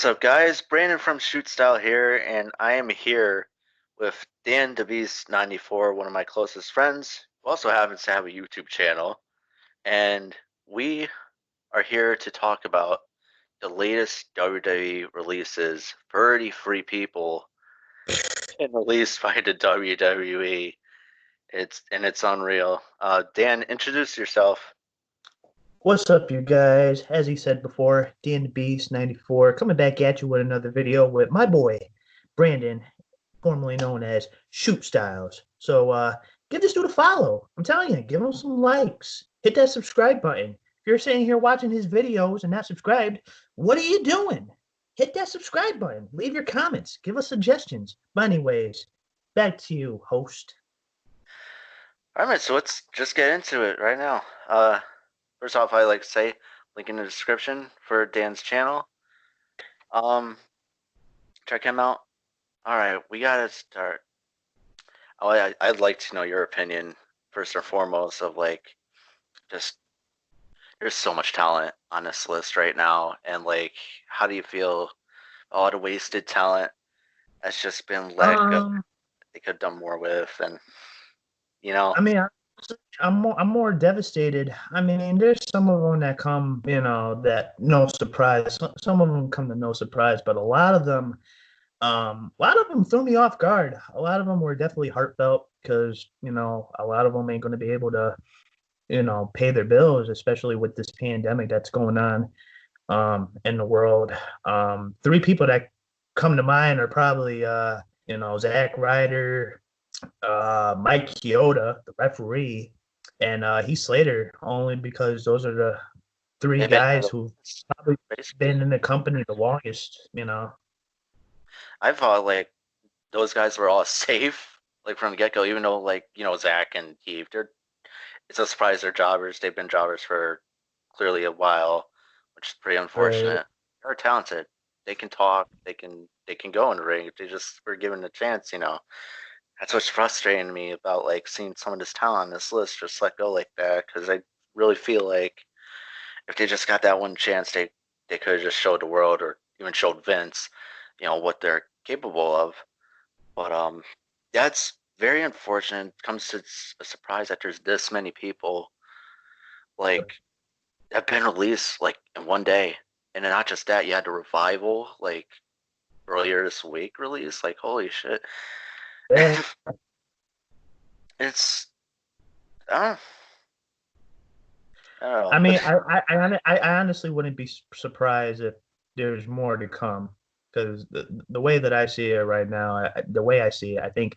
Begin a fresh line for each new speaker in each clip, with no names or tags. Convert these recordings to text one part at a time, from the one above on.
What's up, guys? Brandon from Shoot Style here, and I am here with Danthebeast94, one of my closest friends, who also happens to have a YouTube channel. And we are here to talk about the latest WWE releases. 30 free people been released by the WWE. It's unreal. Dan, introduce yourself.
What's up, you guys? As he said before, Danthebeast94 coming back at you with another video with my boy, Brandon, formerly known as Shoot Styles. So give this dude a follow. I'm telling you, give him some likes. Hit that subscribe button. If you're sitting here watching his videos and not subscribed, what are you doing? Hit that subscribe button. Leave your comments. Give us suggestions. But anyways, back to you, host.
All right, so let's just get into it right now. First off, I like to say link in the description for Dan's channel. Check him out. All right, we gotta start. I'd like to know your opinion first and foremost of like, just there's so much talent on this list right now, and like, how do you feel all the wasted talent that's just been let go? They could have done more with, and you know.
I mean, I'm more devastated. I mean, there's some of them that come, that no surprise. Some of them come to no surprise, but a lot of them threw me off guard. A lot of them were definitely heartfelt because a lot of them ain't going to be able to pay their bills, especially with this pandemic that's going on in the world. Three people that come to mind are probably Zack Ryder, Mike Chioda, the referee, and Heath Slater, only because those are the three
They've been
guys who've probably
basically.
been in the company the longest.
I thought like those guys were all safe, like from the get go. Even though like Zach and Heath, it's a surprise they're jobbers. They've been jobbers for clearly a while, which is pretty
Right.
unfortunate. They're talented. They can talk. They can go in the ring if they just were given a chance. That's what's frustrating me about like seeing some of this talent on this list just let go like that, because I really feel like if they just got that one chance, they could have just showed the world or even showed Vince, what they're capable of. But that's very unfortunate. It comes to a surprise that there's this many people like have been released like in one day, and then not just that, you had the revival like earlier this week release. Like holy shit,
Yeah.
it's I don't know.
I mean, I honestly wouldn't be surprised if there's more to come because the way that I see it right now, the way I see it, I think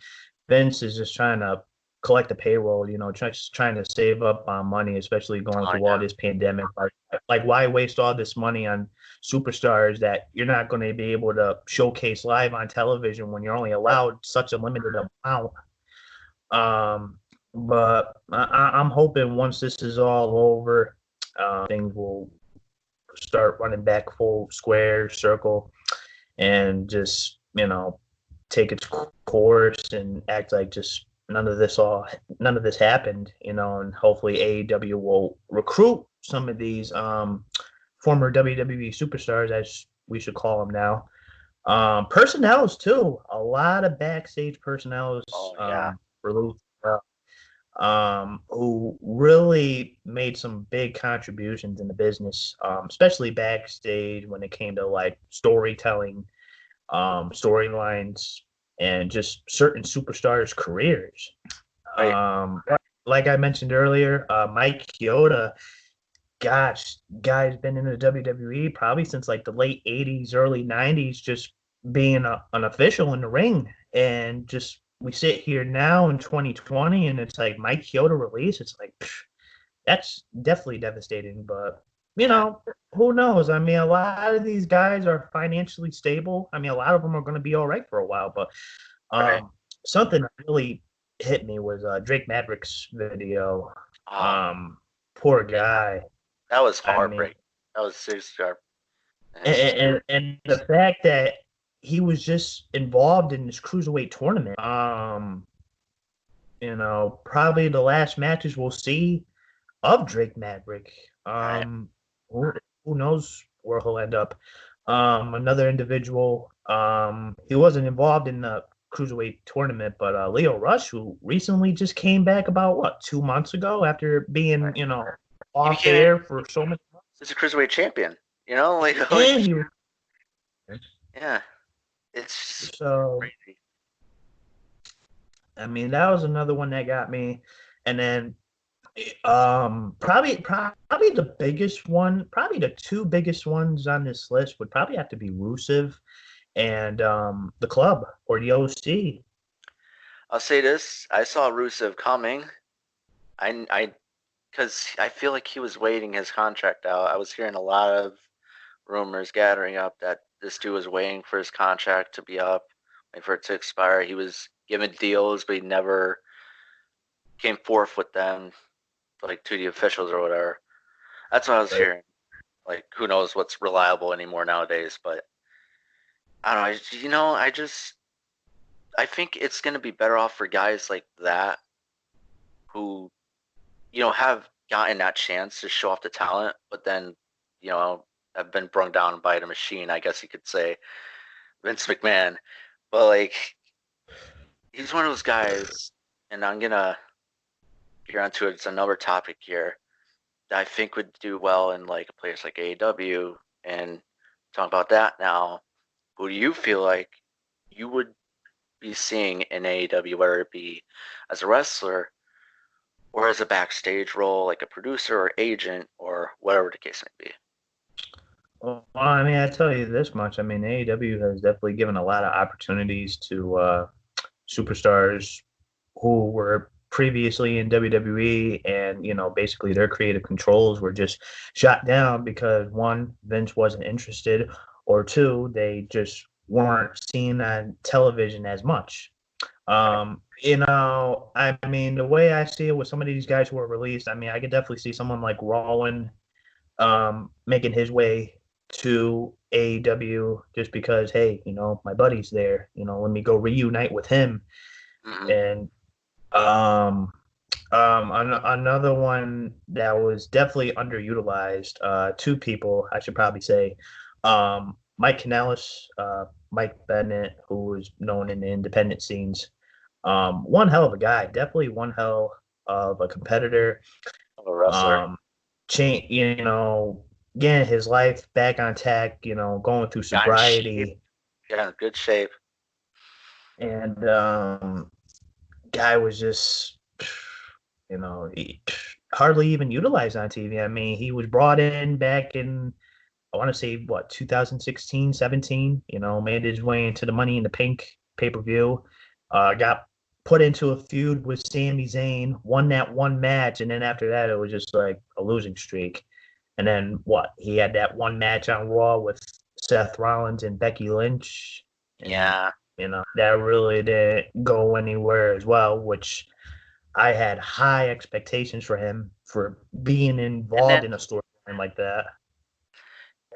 Vince is just trying to collect the payroll, just trying to save up on money, especially going
Oh
through all
yeah,
this pandemic. Like why waste all this money on superstars that you're not going to be able to showcase live on television when you're only allowed such a limited amount? Um, but I'm hoping once this is all over, things will start running back full square circle and just take its course and act like just none of this happened, and hopefully AEW will recruit some of these former WWE superstars, as we should call them now. Personnels too, a lot of backstage personnels
oh yeah.
released, who really made some big contributions in the business, especially backstage when it came to like storytelling, storylines, and just certain superstars' careers.
Right.
Um, like I mentioned earlier, Mike Chioda, gosh, guy's been in the WWE probably since like the late '80s, early '90s, just being an official in the ring, and just we sit here now in 2020, and it's like Mike Chioda release. It's like that's definitely devastating, but you
Yeah.
know, who knows? I mean, a lot of these guys are financially stable. I mean, a lot of them are going to be all right for a while, but
Right.
um, something that really hit me was Drake Maverick's video.
Oh
Um, Poor
yeah.
guy.
That was
I mean,
heartbreaking. That was seriously heartbreaking.
and,
It's
and the fact that he was just involved in this cruiserweight tournament. Probably the last matches we'll see of Drake Maverick.
right.
Um, who, who knows where he'll end up? Another individual, he wasn't involved in the cruiserweight tournament, but Leo Rush, who recently just came back about what 2 months ago after being
He
off
became
air for so many months,
he's a cruiserweight champion. You know, like
and he was
yeah, it's
so.
crazy.
I mean, that was another one that got me, and then probably the biggest one, probably the two biggest ones on this list would probably have to be Rusev and the club or the OC.
I'll say this: I saw Rusev coming. Because I feel like he was waiting his contract out. I was hearing a lot of rumors gathering up that this dude was waiting for his contract to be up, waiting for it to expire. He was given deals, but he never came forth with them, like to the officials or whatever. That's what I was
Right.
hearing. Like, who knows what's reliable anymore nowadays? But I don't know. I think it's gonna be better off for guys like that who have gotten that chance to show off the talent, but then, have been brung down by the machine, I guess you could say, Vince McMahon. But like, he's one of those guys, and I'm gonna get onto it. It's another topic here that I think would do well in like a place like AEW. And talk about that now. Who do you feel like you would be seeing in AEW, whether it be as a wrestler or as a backstage role, like a producer or agent or whatever the case may be?
Well, I mean, I tell you this much. I mean, AEW has definitely given a lot of opportunities to superstars who were previously in WWE, and basically their creative controls were just shot down because one, Vince wasn't interested, or two, they just weren't seen on television as much. I mean, the way I see it with some of these guys who are released, I mean, I could definitely see someone like Rowan making his way to AEW just because, hey, my buddy's there. Let me go reunite with him.
Mm-hmm.
And another one that was definitely underutilized, two people, I should probably say, Mike Kanellis, Mike Bennett, who was known in the independent scenes. One hell of a guy, definitely one hell of a competitor.
Of a wrestler.
Change, getting his life back on track, going through
Got in shape.
sobriety,
Got in good shape.
and guy was just, he hardly even utilized on TV. I mean, he was brought in back in, I want to say, what, 2016, 17, made his way into the Money in the Pink pay-per-view, got put into a feud with Sami Zayn, won that one match, and then after that, it was just like a losing streak. And then what? He had that one match on Raw with Seth Rollins and Becky Lynch, and
Yeah.
that really didn't go anywhere as well, which I had high expectations for him for being
And
involved
then
in a storyline like that.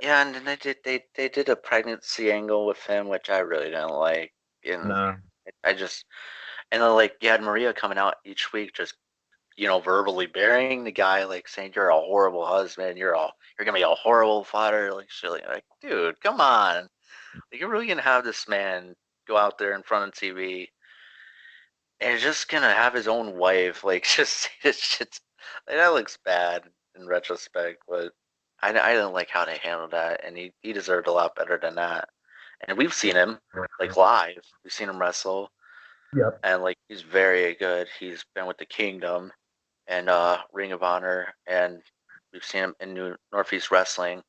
yeah, and then they did a pregnancy angle with him, which I really didn't like. And
No,
I just and then like you had Maria coming out each week just verbally burying the guy, like saying you're a horrible husband, you're gonna be a horrible father, like shit, like dude, come on, like you're really gonna have this man go out there in front of TV and he's just gonna have his own wife, like just say this shit. Like, that looks bad in retrospect, but I didn't like how they handled that, and he deserved a lot better than that. And we've seen him like live, we've seen him wrestle,
yep.
and like he's very good. He's been with the Kingdom and Ring of Honor, and we've seen him in New Northeast Wrestling.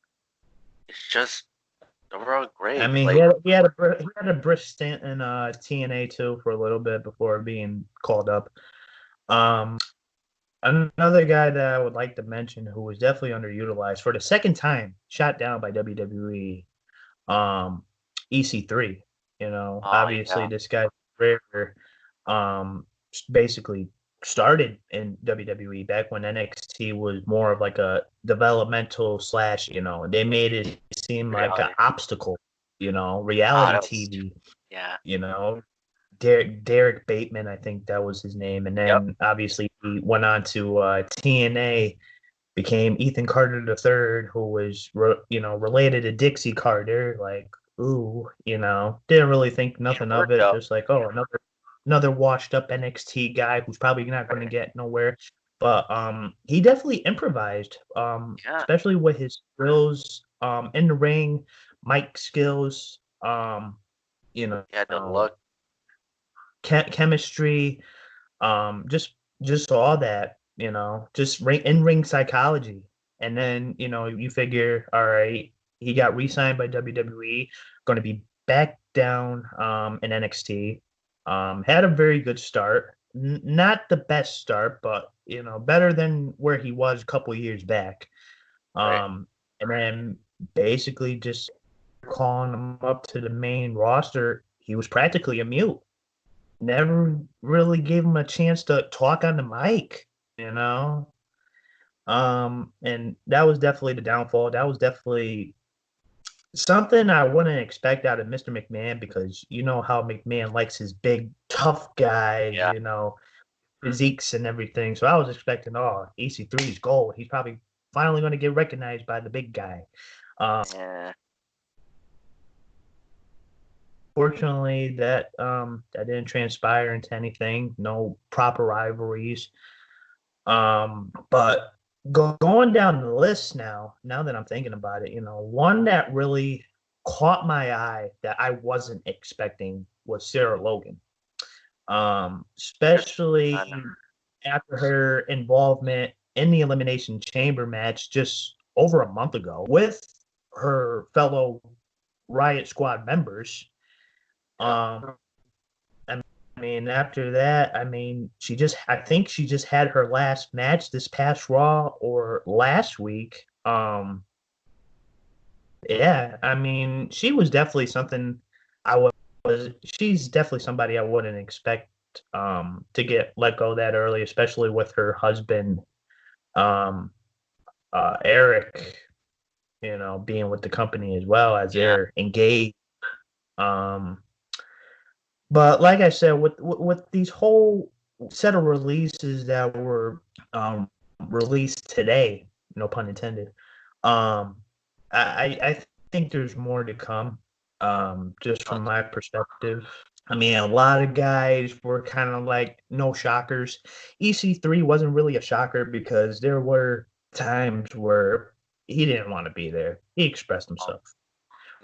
It's just overall
I
great.
mean,
Like
he had a brisk stint in TNA too for a little bit before being called up. Um, Another guy that I would like to mention who was definitely underutilized for the second time, shot down by WWE, EC3.
oh
Obviously
yeah,
this guy's career basically started in WWE back when NXT was more of like a developmental slash, they made it seem like an
reality.
obstacle,
Ah,
reality
that was
TV,
yeah.
you know. Derek Bateman, I think that was his name, and
Yep.
then obviously he went on to TNA became Ethan Carter III, who was related to Dixie Carter. Like, ooh, didn't really think
It
nothing of
worked
it.
out.
Just like, oh, another washed up NXT guy who's probably not going to get nowhere. But he definitely improvised,
Yeah,
especially with his skills in the ring, mic skills, you
he had the
know,
look.
chemistry, just all that, just in ring psychology. And then, you figure, all right, he got re-signed by WWE, going to be back down in NXT. Had a very good start. Not the best start, but better than where he was a couple years back.
Right.
And then basically just calling him up to the main roster, he was practically a mute. Never really gave him a chance to talk on the mic, you know. And that was definitely the downfall. That was definitely something I wouldn't expect out of Mr. McMahon, because you know how McMahon likes his big tough guys,
Yeah.
physiques and everything. So I was expecting, oh, EC3 is gold. He's probably finally going to get recognized by the big guy.
Yeah.
Fortunately, that didn't transpire into anything. No proper rivalries. But going down the list now that I'm thinking about it, one that really caught my eye that I wasn't expecting was Sarah Logan. Especially
I know.
after her involvement in the Elimination Chamber match just over a month ago with her fellow Riot Squad members.
Yeah.
Um, I mean, after that, I think she just had her last match this past Raw or last week. Yeah, I mean, she was definitely something I she's definitely somebody I wouldn't expect to get let go that early, especially with her husband, um, Eric, being with the company as well as
Yeah.
they're engaged. Um, But like I said, with these whole set of releases that were released today, no pun intended, um, I think there's more to come. Just from my perspective, I mean, a lot of guys were kind of like no shockers. EC3 wasn't really a shocker because there were times where he didn't want to be there. He expressed
Oh,
himself.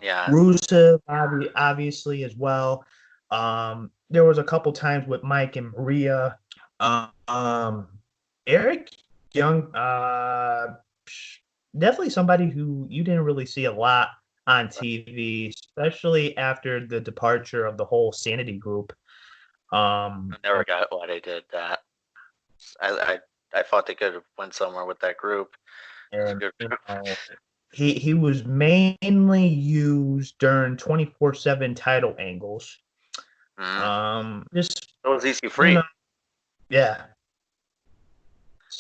yeah.
Rusev, obviously, as well. There was a couple times with Mike and Maria. Um, Eric Young, definitely somebody who you didn't really see a lot on TV, especially after the departure of the whole Sanity group.
I never got why they did that. I I thought they could have went somewhere with that group. It's a
and
good group.
he was mainly used during 24/7 title angles.
Mm.
Just
It was easy
you
free.
know, yeah.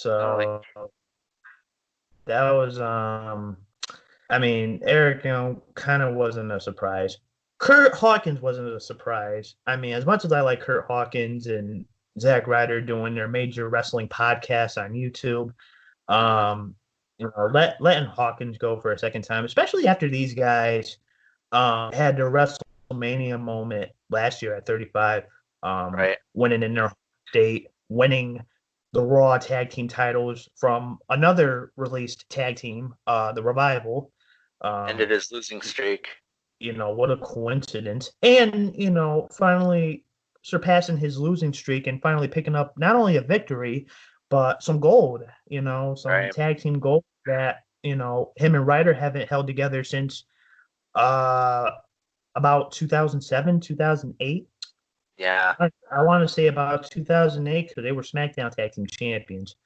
Oh, like,
So that was I mean, Eric, kind of wasn't a surprise. Kurt Hawkins wasn't a surprise. I mean, as much as I like Kurt Hawkins and Zack Ryder doing their major wrestling podcasts on YouTube,
mm,
um, letting Hawkins go for a second time, especially after these guys had their WrestleMania moment last year at 35,
right.
winning in their state, winning the Raw tag team titles from another released tag team, the Revival.
Ended
Um,
his losing streak.
what a coincidence. And, finally surpassing his losing streak and finally picking up not only a victory, but some gold, some
Right.
tag team gold that, him and Ryder haven't held together since uh about 2007, 2008.
Yeah.
I want to say about 2008 because they were SmackDown Tag Team Champions.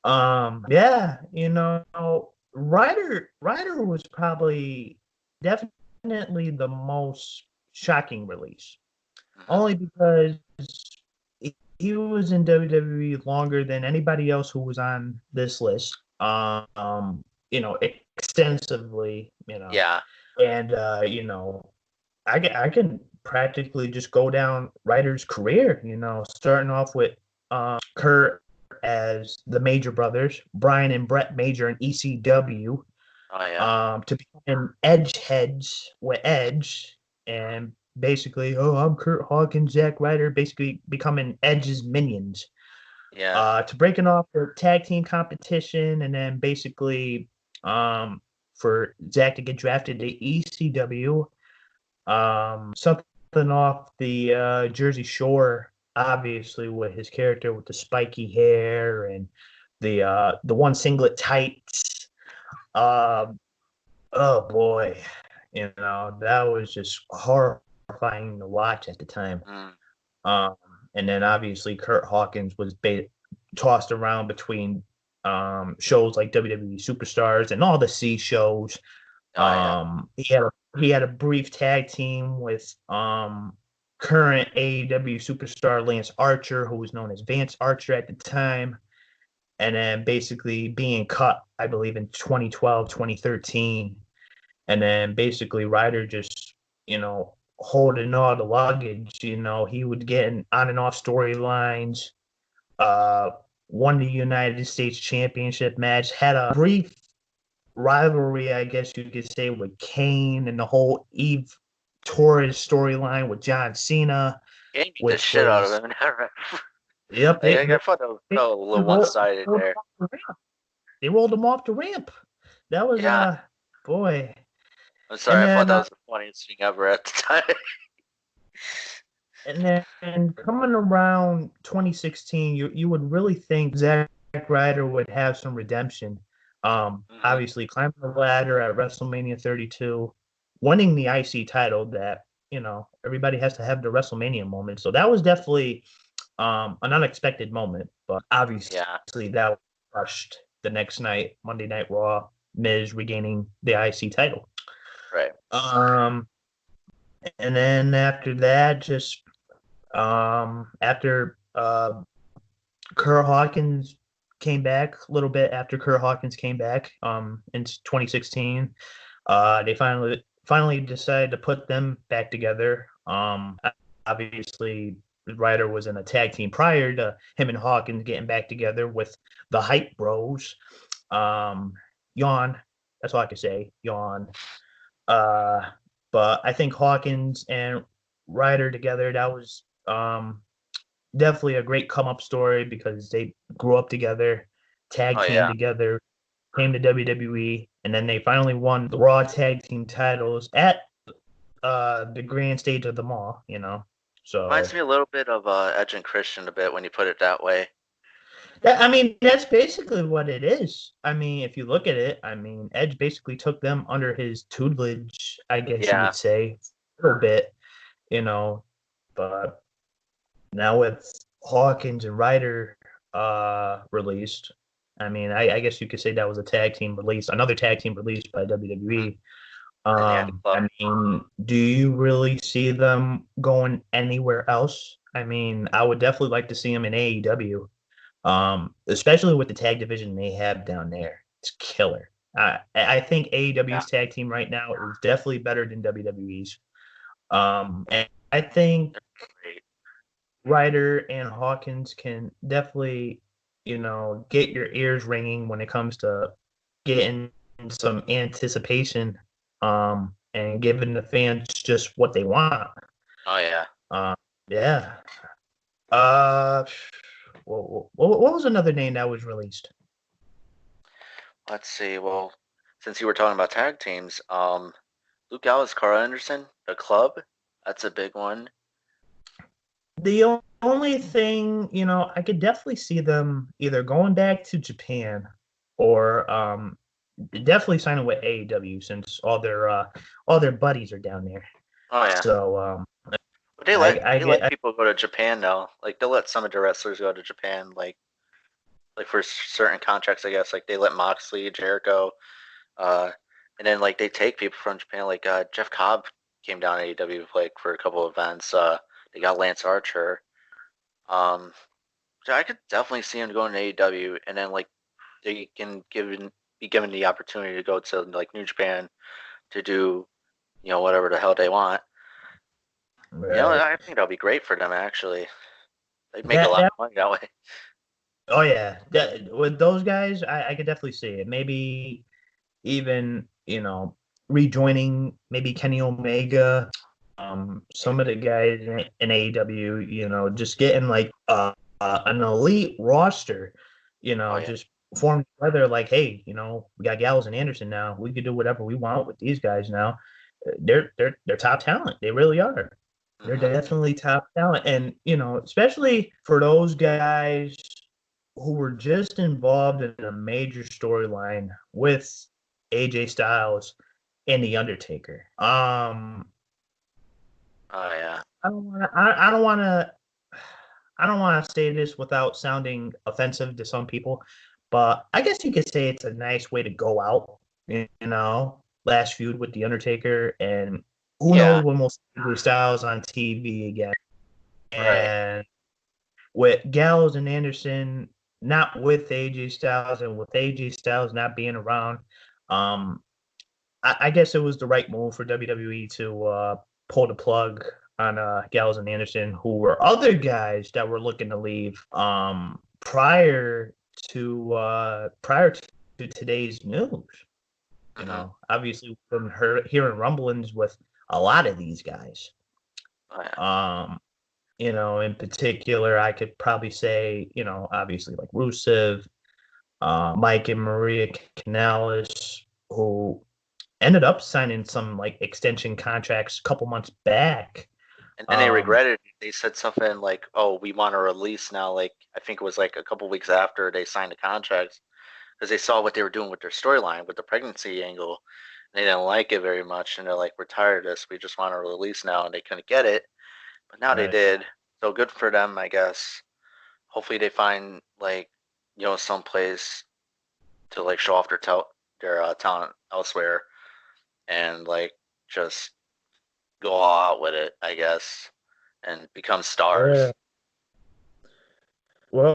Yeah, Ryder was probably definitely the most shocking release,
Mm-hmm.
only because he was in WWE longer than anybody else who was on this list. Extensively,
Yeah.
and I can practically just go down Ryder's career, starting off with Kurt. as the Major Brothers, Brian and Brett Major in ECW,
Oh yeah.
to become Edge heads with Edge, and basically, oh, I'm Kurt Hawkins, Zack Ryder, basically becoming Edge's minions.
Yeah.
To breaking off the tag team competition, and then basically for Zack to get drafted to ECW. Something off the Jersey Shore, obviously, with his character with the spiky hair and the one singlet tights. Um, oh boy, that was just horrifying to watch at the time.
Mm.
Um, and then obviously Kurt Hawkins was tossed around between shows like WWE Superstars and all the C shows.
Oh yeah.
He had a brief tag team with current AEW superstar Lance Archer, who was known as Vance Archer at the time, and then basically being cut, I believe, in 2012, 2013. And then basically Ryder just, holding all the luggage. He would get on and off storylines, uh, won the United States Championship match, had a brief rivalry, I guess you could say, with Kane and the whole Eve Torres storyline with John Cena,
Game beat the
which
shit out of
was,
him.
yep,
I thought that
they,
felt a
they
little one
rolled,
sided there.
they rolled him off the ramp. That was
Yeah.
boy.
I'm
And
sorry, I thought
then
that was the funniest thing ever at the time.
and coming around 2016, you would really think Zack Ryder would have some redemption.
Mm-hmm.
Obviously climbing the ladder at WrestleMania 32, winning the IC title that, everybody has to have the WrestleMania moment. So that was definitely an unexpected moment, but
Yeah.
obviously that was crushed the next night, Monday Night Raw, Miz regaining the IC title.
Right.
And then after that, just after Kerr Hawkins came back a little bit after Kerr Hawkins came back in 2016. They finally decided to put them back together. Obviously, Ryder was in a tag team prior to him and Hawkins getting back together with the Hype Bros. Yawn. That's all I can say. Yawn. Uh, but I think Hawkins and Ryder together, that was definitely a great come up story because they grew up together, tag
Oh
team
yeah.
together, came to WWE, and then they finally won the Raw tag team titles at the grand stage of them all.
Reminds
So
me a little bit of Edge and Christian a bit when you put it that way.
I mean, that's basically what it is. I mean, if you look at it, I mean, Edge basically took them under his tutelage, I guess you
Yeah.
would say, a little bit, you know. But now with Hawkins and Ryder released, I mean, I guess you could say that was a tag team release, another tag team released by
Mm-hmm.
WWE.
And the End Club.
I mean, do you really see them going anywhere else? I mean, I would definitely like to see them in AEW, especially with the tag division they have down there. It's killer. I think
Yeah.
AEW's tag team right now is definitely better than WWE's. And I think
Great.
Ryder and Hawkins can definitely, get your ears ringing when it comes to getting some anticipation, and giving the fans just what they want.
Oh yeah.
Uh, yeah. Uh, what was another name that was released?
Let's see. Well, since you were talking about tag teams, Luke Gallows, Carl Anderson, the Club. That's a big one.
The only thing, I could definitely see them either going back to Japan or definitely signing with AEW since all their buddies are down there.
Oh yeah.
So
But
I
they let
get
people go to Japan now. Like they'll let some of the wrestlers go to Japan. Like for certain contracts, I guess. Like they let Moxley, Jericho, uh, and then like they take people from Japan. Like Jeff Cobb came down to AEW like for a couple of events. They got Lance Archer. Um, so I could definitely see him going to AEW, and then like they can be given the opportunity to go to like New Japan to do whatever the hell they want.
right.
I think that'll be great for them actually. They'd make a
That
lot
that
of money that way.
Oh yeah, with those guys, I could definitely see it. Maybe even rejoining maybe Kenny Omega, some of the guys in AEW, just getting like an elite roster,
Oh yeah.
just formed together. Like, hey, we got Gallows and Anderson now. We could do whatever we want with these guys now. They're top talent. They really are. They're
Hmm.
definitely top talent, and especially for those guys who were just involved in a major storyline with AJ Styles and The Undertaker.
Oh yeah.
I don't want to. I don't want to. I don't want to say this without sounding offensive to some people, but I guess you could say it's a nice way to go out. Last feud with The Undertaker, and who
Yeah.
knows when we'll see AJ Styles on TV again.
Right.
And with Gallows and Anderson not with AJ Styles and with AJ Styles not being around, um, I guess it was the right move for WWE to pull the plug on Gallows and Anderson, who were other guys that were looking to leave prior to today's news.
Hmm.
Obviously, we've been hearing rumblings with a lot of these guys.
Oh yeah.
Um, in particular, I could probably say, obviously like Rusev, Mike and Maria Canales, who ended up signing some like extension contracts a couple months back.
And then they
Um,
regretted it. They said something like, "Oh, we want to release now." Like I think it was like a couple weeks after they signed the contracts because they saw what they were doing with their storyline with the pregnancy angle. And they didn't like it very much, and they're like, "We're tired of this. We just want to release now." And they couldn't get it, but now they
right.
did. So good for them, I guess. Hopefully they find like some place to like show off their talent elsewhere and like just go all out with it, I guess, and become
Yeah.
stars.
Well,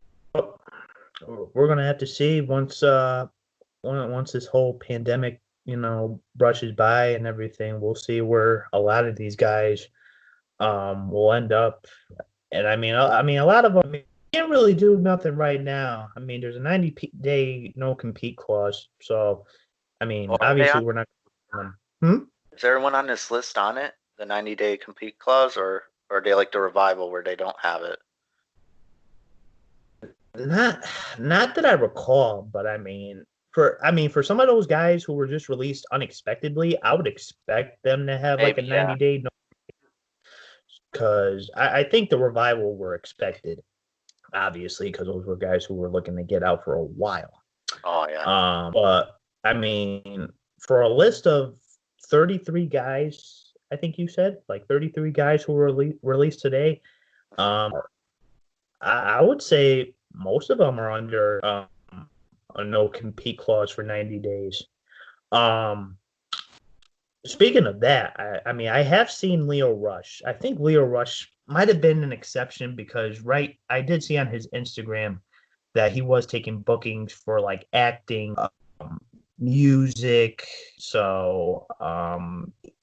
we're gonna have to see once this whole pandemic, brushes by and everything. We'll see where a lot of these guys will end up. And I mean, a lot of them can't really do nothing right now. I mean, there's a 90-day no compete clause, so I mean,
Well, are they
obviously
on?
we're not. Hmm?
Is everyone on this list on it? The 90-day compete clause, or are they like the revival where they don't have it?
Not, not that I recall, but for some of those guys who were just released unexpectedly, I would expect them to have like a
Maybe, yeah.
90-day no, because I think the revival were expected, obviously, because those were guys who were looking to get out for a while.
Oh yeah.
But I mean, for a list of 33 guys, I think you said like 33 guys who were released today.
Hmm.
Um, I would say most of them are under a no compete clause for 90 days. Um, Speaking of that, I mean, I have seen Leo Rush. I think Leo Rush might have been an exception because, right, I did see on his Instagram that he was taking bookings for like acting, music. So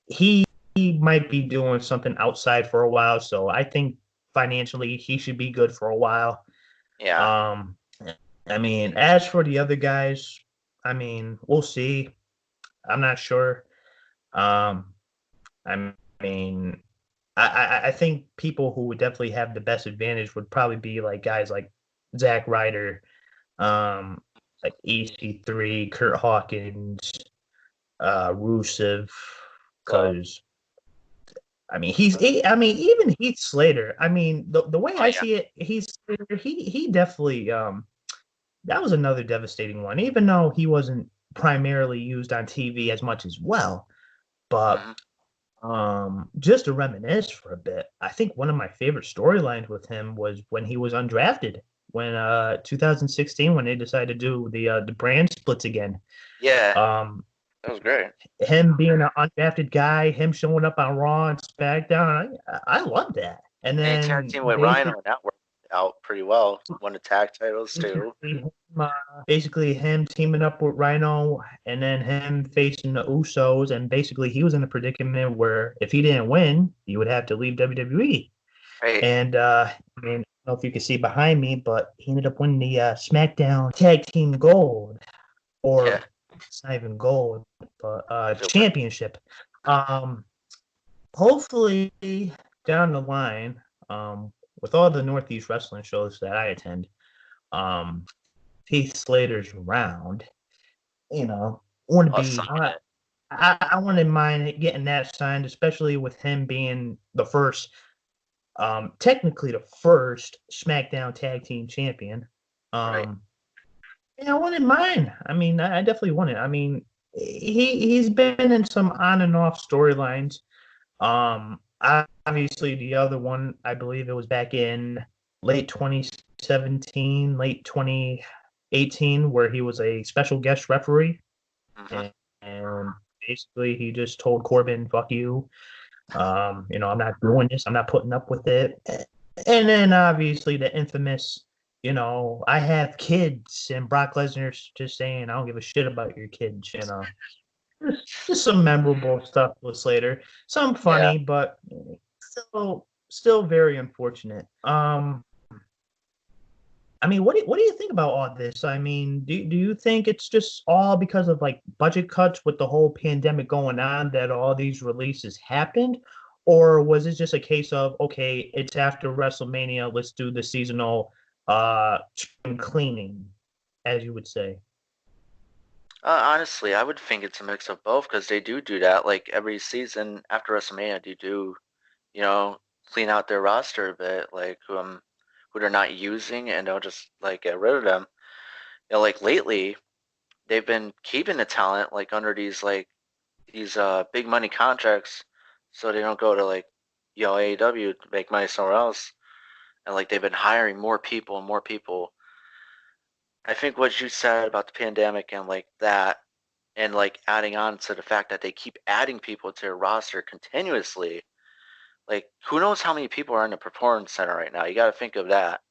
he might be doing something outside for a while. So I think financially he should be good for a while.
Yeah.
Um, I mean, as for the other guys, I mean, we'll see. I'm not sure. Um, I mean, I think people who would definitely have the best advantage would probably be like guys like Zack Ryder, um, like EC3, Kurt Hawkins, Rusev,
So,
because I mean, even Heath Slater. I mean, the way
oh
I
yeah.
see it, Heath Slater, he definitely that was another devastating one. Even though he wasn't primarily used on TV as much as well, but
Hmm.
just to reminisce for a bit, I think one of my favorite storylines with him was when he was undrafted, when 2016 when they decided to do the brand splits again.
Yeah,
Um,
that was great.
him being an undrafted guy, him showing up on Raw and SmackDown, I love that. And
And he tag
then
team with Rhino, and that worked out pretty well. Won the tag titles too.
uh, basically him teaming up with Rhino and then him facing the Usos, and basically he was in a predicament where if he didn't win, he would have to leave WWE.
Right.
And I mean, know if you can see behind me, but he ended up winning the SmackDown Tag Team Gold,
Yeah,
or it's not even gold, but
silver.
championship. Um, Hopefully down the line, with all the Northeast wrestling shows that I attend, um, Heath Slater's around. You know, want to
I'll
be.
sign it.
I wouldn't mind getting that signed, especially with him being the first, technically the first SmackDown Tag Team Champion.
Right.
Um, yeah, I wouldn't mind. I mean, I definitely want it. I mean, he's been in some on and off storylines. Obviously, the other one, I believe it was back in late 2017, late 2018, where he was a special guest referee,
Hmm.
and basically he just told Corbin, "Fuck you." I'm not doing this. I'm not putting up with it. And then obviously the infamous, I have kids, and Brock Lesnar's just saying, I don't give a shit about your kids. Just some memorable stuff with Slater. Some
Yeah.
funny, but still very unfortunate. I mean, what do you think about all this? I mean, do you think it's just all because of like budget cuts with the whole pandemic going on that all these releases happened? Or was it just a case of, okay, it's after WrestleMania, let's do the seasonal spring cleaning, as you would say?
Honestly, I would think it's a mix of both because they do that. Like every season after WrestleMania, they do, you know, clean out their roster a bit, like who they're not using, and they'll just like get rid of them. Like lately, they've been keeping the talent like under these big money contracts, so they don't go to like AEW to make money somewhere else. And like they've been hiring more people and more people. I think what you said about the pandemic and like that, and like adding on to the fact that they keep adding people to their roster continuously. Like, who knows how many people are in the performance center right now? You got to think of that.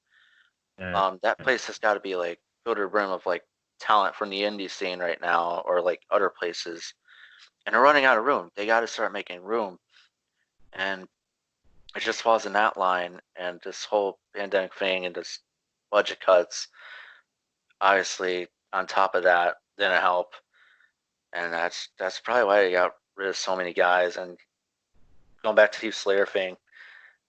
Yeah.
That place has got to be like filled to the brim of like talent from the indie scene right now, or like other places, and they're running out of room. They got to start making room, and it just falls in that line. And this whole pandemic thing and this budget cuts, obviously, on top of that, didn't help, and that's probably why they got rid of so many guys. And going back to the Slayer thing,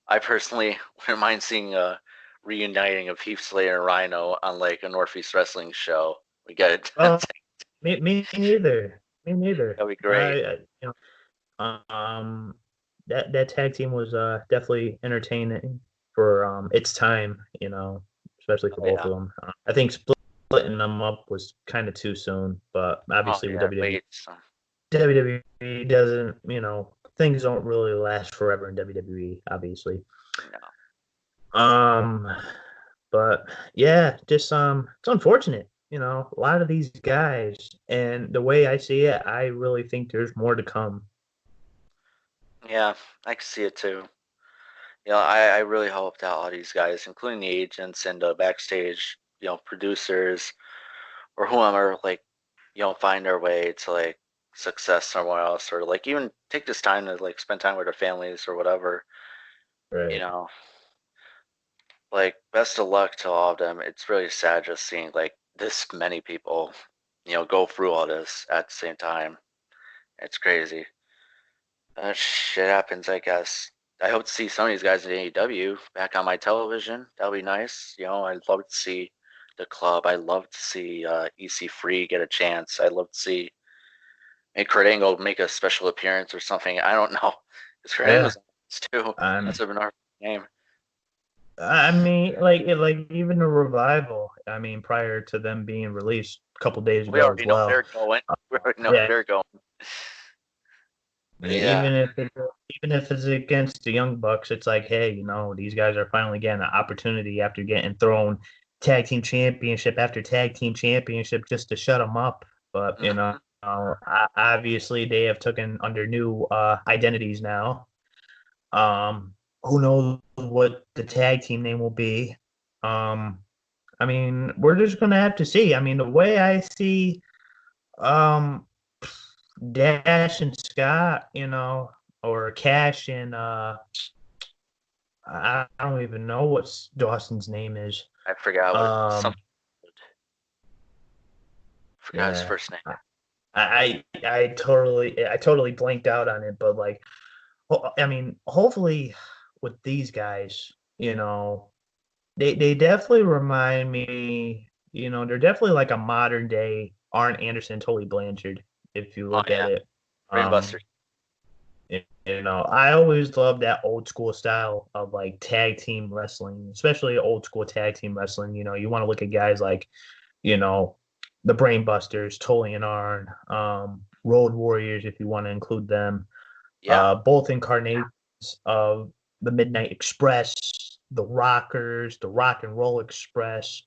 I personally wouldn't mind seeing a reuniting of Heath Slater and Rhino on like a Northeast Wrestling show. We get it.
Oh, me neither. Me neither.
That'd be great.
Um, that tag team was definitely entertaining for its time, especially for
Oh
both
yeah.
of them. I think splitting them up was kind of too soon, but
Oh
obviously with
yeah.
WWE,
Wait. So,
WWE doesn't, things don't really last forever in WWE, obviously.
no.
Um, but yeah, just it's unfortunate. A lot of these guys, and the way I see it, I really think there's more to come.
Yeah, I can see it too. I really hope that all these guys, including the agents and the backstage, producers or whoever, like, find their way to like success somewhere else, or like even take this time to like spend time with their families or whatever. You
Right.
know, like best of luck to all of them. It's really sad just seeing like this many people, go through all this at the same time. It's crazy. Shit happens, I guess. I hope to see some of these guys in AEW back on my television. That'll be nice. I'd love to see the club. I'd love to see EC3 get a chance. I'd love to see Kurt Angle make a special appearance or something. I don't know. Because Kurt
Yeah.
Angle's on this too. That's
Um,
a Bernard name.
I mean, like even the revival. I mean, prior to them being released a couple days
We
ago as
already know
well.
they're going. We already know
Yeah.
they're going. But yeah,
Even if it's against the Young Bucks, it's like, hey, these guys are finally getting an opportunity after getting thrown tag team championship after tag team championship just to shut them up. But
mhm.
obviously they have taken under new identities now. Who knows what the tag team name will be? Um, I mean, we're just gonna have to see. I mean, the way I see um Dash and Scott, or Cash and I don't even know what Dawson's name is.
I forgot what
Um,
something. Forgot his
yeah,
first name.
I totally blanked out on it, but like, I mean, hopefully with these guys, they definitely remind me, they're definitely like a modern day Arn Anderson, Tully Blanchard, if you
Oh
look at
yeah,
it. Um,
Brainbuster.
I always love that old school style of like tag team wrestling, especially old school tag team wrestling. You want to look at guys like, you know, the Brainbusters, Tully and Arn, Road Warriors, if you want to include them,
Yeah,
both incarnations of the Midnight Express, the Rockers, the Rock and Roll Express,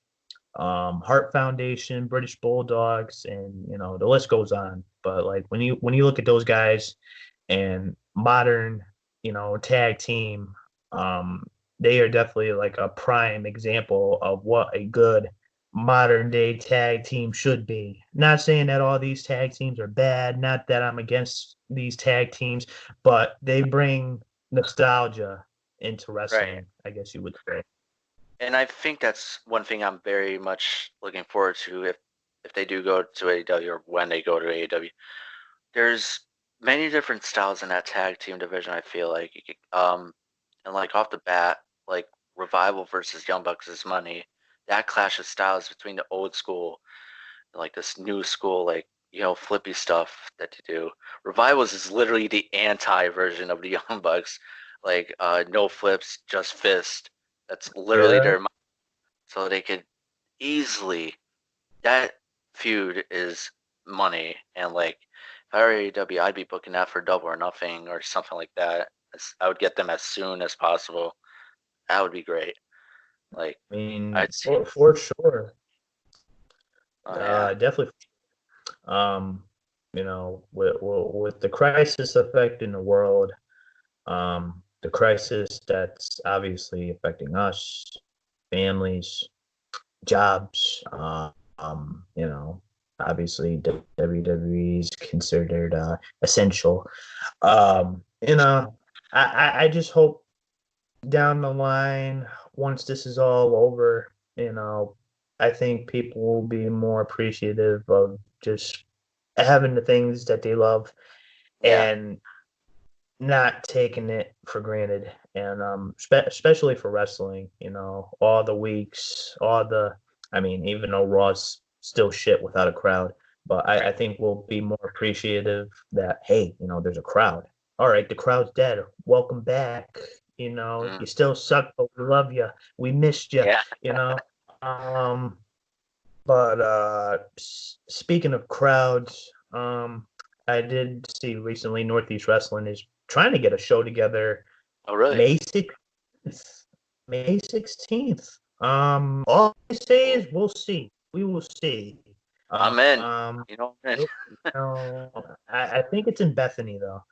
Heart Foundation, British Bulldogs, and the list goes on. But like when you look at those guys and modern, tag team, um, they are definitely like a prime example of what a good modern day tag team should be. Not saying that all these tag teams are bad, not that I'm against these tag teams, but they bring nostalgia into
right.
wrestling, I guess you would say.
And I think that's one thing I'm very much looking forward to if they do go to AEW or when they go to AEW. There's many different styles in that tag team division. I feel like, and like off the bat, like Revival versus Young Bucks is money. That clash of styles between the old school and like this new school, like flippy stuff that they do. Revivals is literally the anti version of the Young Bucks, like no flips, just fist. That's literally
Yeah.
their, so they could easily, that feud is money. And like if I were AEW, I'd be booking that for Double or Nothing or something like that. I would get them as soon as possible. That would be great. Like
I mean,
I'd see.
for sure.
Oh yeah,
Definitely. Um, with the crisis affecting the world, the crisis that's obviously affecting us, families, jobs, obviously WWE is considered essential. I just hope down the line, once this is all over, I think people will be more appreciative of just having the things that they love
yeah.
and not taking it for granted. And especially for wrestling, all the weeks, I mean, even though Raw's still shit without a crowd, but I
Right.
think we'll be more appreciative that, hey, there's a crowd. All right, the crowd's dead. Welcome back.
Mm,
You still suck, but we love you. We missed you,
yeah.
you know. Um, but speaking of crowds, I did see recently Northeast Wrestling is trying to get a show together
Oh really?
May 16th. May 16th. All I say
Cool.
is we'll see. We will see.
I'm in.
Um,
I'm in.
you I think it's in Bethany though.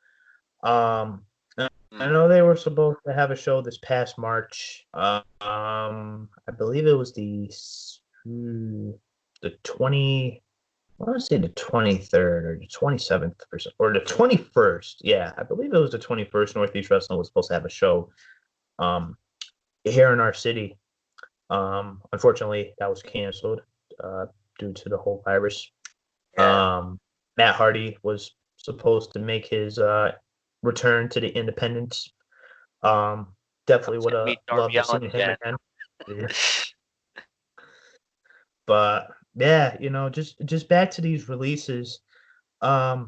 Um, I
Mm.
know they were supposed to have a show this past March. I believe it was the 20. I want to say the 23rd or the 27th or the 21st. Yeah, I believe it was the 21st. Northeast Wrestling was supposed to have a show um, here in our city. Unfortunately, that was canceled uh, due to the whole virus.
Yeah.
Matt Hardy was supposed to make his return to the Independents. Um,
I
Definitely
was
would
gonna
have
meet Darby
loved to
Allin
see him
again.
again. Yeah. But yeah, just back to these releases. I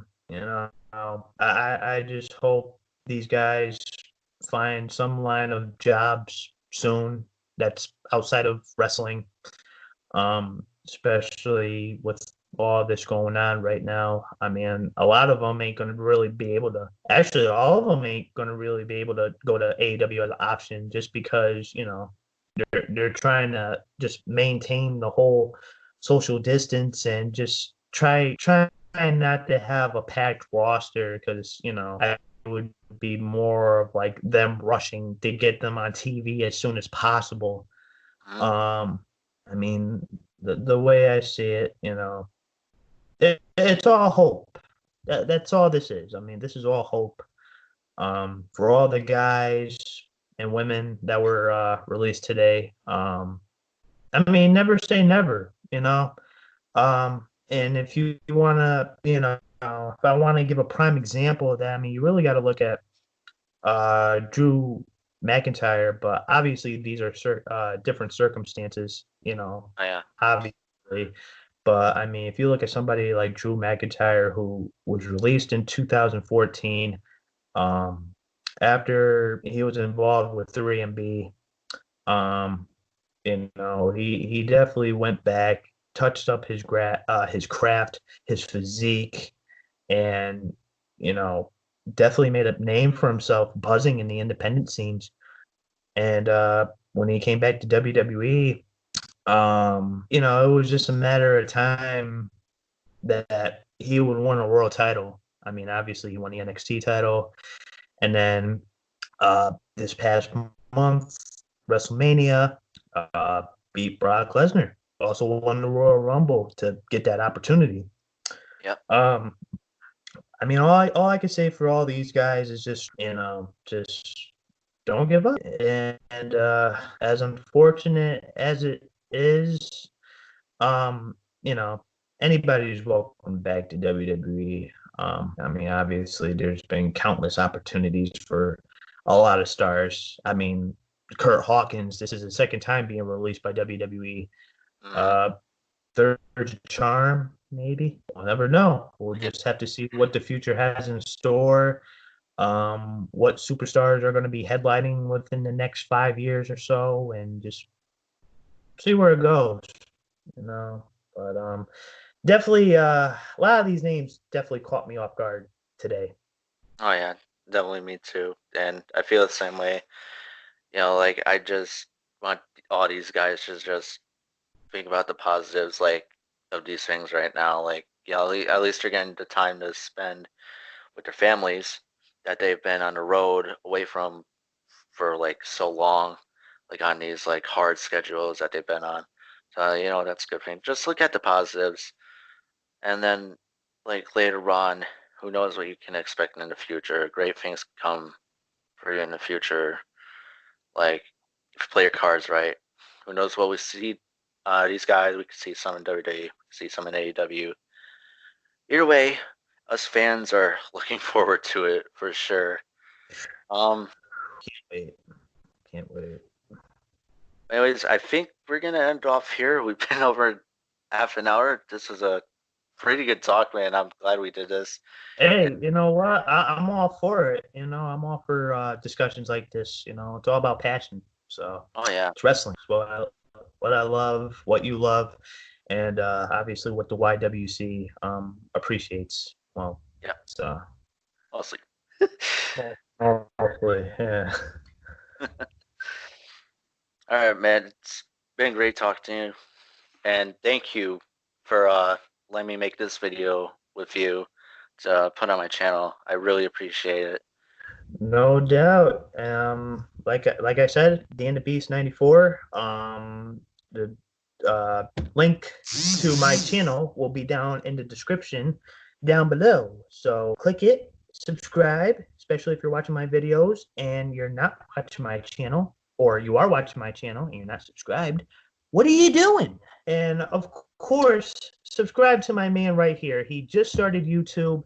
just hope these guys find some line of jobs soon that's outside of wrestling. Especially with all this going on right now. I mean, a lot of them ain't gonna really be able to. Actually, all of them ain't gonna really be able to go to AEW as an option just because they're trying to just maintain the whole social distance and just try not to have a packed roster because I would be more of like them rushing to get them on TV as soon as possible.
Mm.
um I mean, the way I see it, it's all hope. That's all this is. I mean, this is all hope for all the guys, and women that were released today. I mean, never say never, you know. And if you want to, if I want to give a prime example of that, I mean, you really got to look at Drew McIntyre, but obviously these are different circumstances,
Oh yeah.
obviously. But I mean, if you look at somebody like Drew McIntyre, who was released in 2014, um, after he was involved with 3MB, um, he definitely went back, touched up his craft, his physique, and you know, definitely made a name for himself, buzzing in the independent scenes. And when he came back to WWE, it was just a matter of time that he would win a world title. I mean, obviously, he won the NXT title, and then this past month, WrestleMania, beat Brock Lesnar. Also won the Royal Rumble to get that opportunity.
Yep.
I mean, all I can say for all these guys is just just don't give up. And as unfortunate as it is, um, you know, anybody's welcome back to WWE. I mean, obviously, there's been countless opportunities for a lot of stars. I mean, Kurt Hawkins, this is the second time being released by WWE.
Mm-hmm.
Uh, third charm, maybe. We'll never know. We'll
Yep.
just have to see what the future has in store. What superstars are going to be headlining within the next 5 years or so, and just see where it goes. You know, but definitely a lot of these names definitely caught me off guard today.
Oh yeah, definitely me too. And I feel the same way. Like I just want all these guys to just think about the positives, like of these things right now. Like, at least they're getting the time to spend with their families that they've been on the road away from for like so long, like on these like hard schedules that they've been on. So that's a good thing. Just look at the positives, and then like later on, who knows what you can expect in the future? Great things come for you in the future. Like if you play your cards right, who knows what we see? These guys, we could see some in WWE, we could see some in AEW. Either way, us fans are looking forward to it for sure. Um,
Wait, can't wait.
Anyways, I think we're gonna end off here. We've been over half an hour. This was a pretty good talk, man. I'm glad we did this.
Hey,
And
you know what? I'm all for it. I'm all for discussions like this. It's all about passion. So
oh yeah,
it's wrestling. It's what I love, what you love, and obviously what the YWC appreciates. Well,
yeah,
so
mostly.
hopefully, yeah.
All right, man. It's been great talking to you, and thank you for letting me make this video with you to put on my channel. I really appreciate it.
No doubt. Like I said, Danthebeast94. The link to my channel will be down in the description down below. So click it, subscribe, especially if you're watching my videos and you're not watching my channel, or you are watching my channel and you're not subscribed. What are you doing? And of course, subscribe to my man right here. He just started YouTube,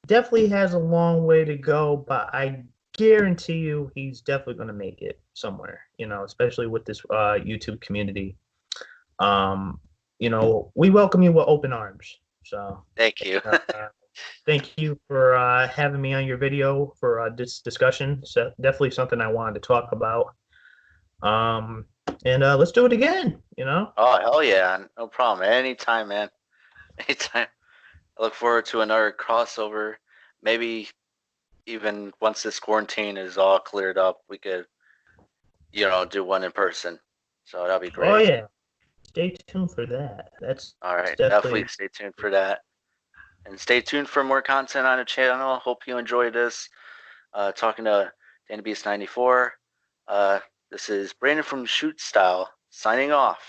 definitely has a long way to go, but I guarantee you he's definitely going to make it somewhere, especially with this YouTube community. Um, we welcome you with open arms. So
Thank you.
uh, thank you for having me on your video for this discussion. So definitely something I wanted to talk about. And let's do it again.
Oh hell yeah, no problem. Anytime, man. Anytime. I look forward to another crossover. Maybe even once this quarantine is all cleared up, we could, do one in person. So that'll be
Oh
great.
yeah, stay tuned for that. That's
All right, definitely
definitely.
stay tuned for that. And stay tuned for more content on the channel. Hope you enjoyed this. Talking to Danthebeast94. Uh, this is Brandon from Shoot Style signing off.